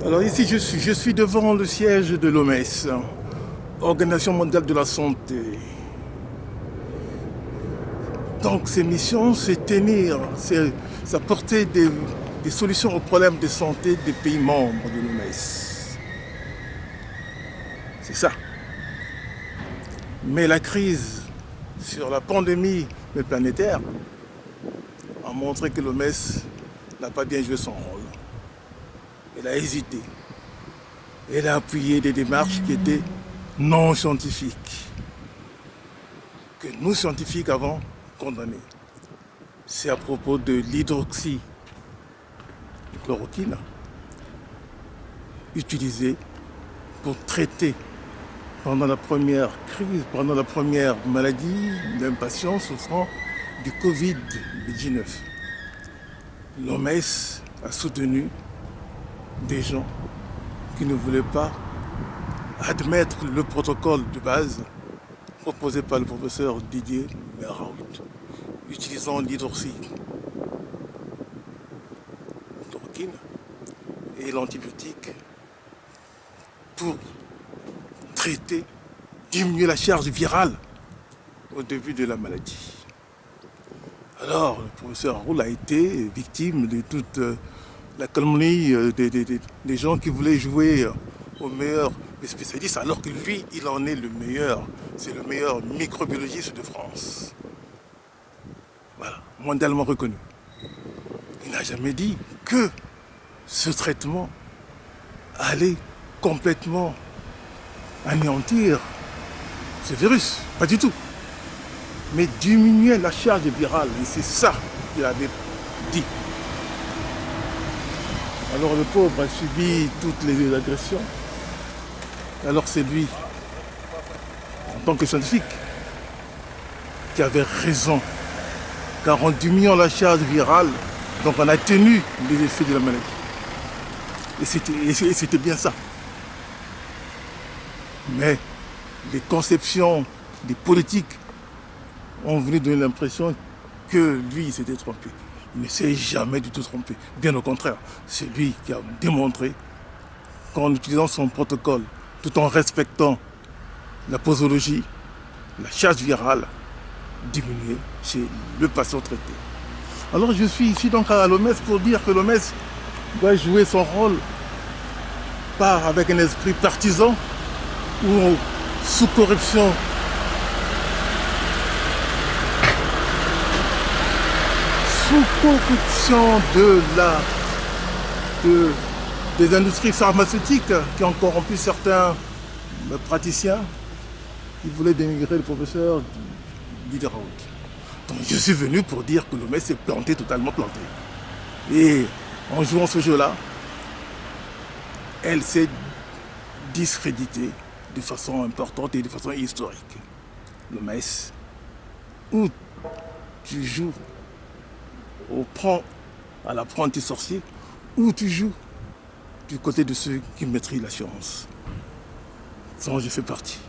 Alors ici, je suis devant le siège de l'OMS, Organisation mondiale de la santé. Donc ces missions, c'est tenir, c'est apporter des solutions aux problèmes de santé des pays membres de l'OMS. C'est ça. Mais la crise sur la pandémie planétaire a montré que l'OMS n'a pas bien joué son rôle. Elle a hésité. Elle a appuyé des démarches qui étaient non scientifiques, que nous, scientifiques, avons condamnées. C'est à propos de l'hydroxychloroquine utilisée pour traiter pendant la première crise, pendant la première maladie d'un patient souffrant du Covid-19. L'OMS a soutenu des gens qui ne voulaient pas admettre le protocole de base proposé par le professeur Didier Raoult, utilisant l'hydroxychloroquine et l'antibiotique pour traiter, diminuer la charge virale au début de la maladie. Alors, le professeur Raoult a été victime de toute la calomnie des gens qui voulaient jouer au meilleur des spécialistes, alors que lui, il en est le meilleur. C'est le meilleur microbiologiste de France. Voilà, mondialement reconnu. Il n'a jamais dit que ce traitement allait complètement anéantir ce virus. Pas du tout. Mais diminuer la charge virale. Et c'est ça qu'il avait dit. Alors le pauvre a subi toutes les agressions. Alors c'est lui, en tant que scientifique, qui avait raison. Car en diminuant la charge virale, donc on a tenu les effets de la maladie. Et c'était bien ça. Mais les conceptions des politiques ont venu donner l'impression que lui, il s'était trompé. Il ne s'est jamais du tout trompé. Bien au contraire, c'est lui qui a démontré qu'en utilisant son protocole, tout en respectant la posologie, la charge virale diminuée chez le patient traité. Alors je suis ici donc à l'OMS pour dire que l'OMS doit jouer son rôle, pas avec un esprit partisan ou sous corruption des industries pharmaceutiques qui ont corrompu certains praticiens qui voulaient dénigrer le professeur Didier Raoult. Donc je suis venu pour dire que l'OMS s'est planté, totalement planté. Et en jouant ce jeu-là, elle s'est discréditée de façon importante et de façon historique. L'OMS, où tu joues à l'apprenti sorcier, ou tu joues du côté de ceux qui maîtrisent la science. Ça, je fais partie.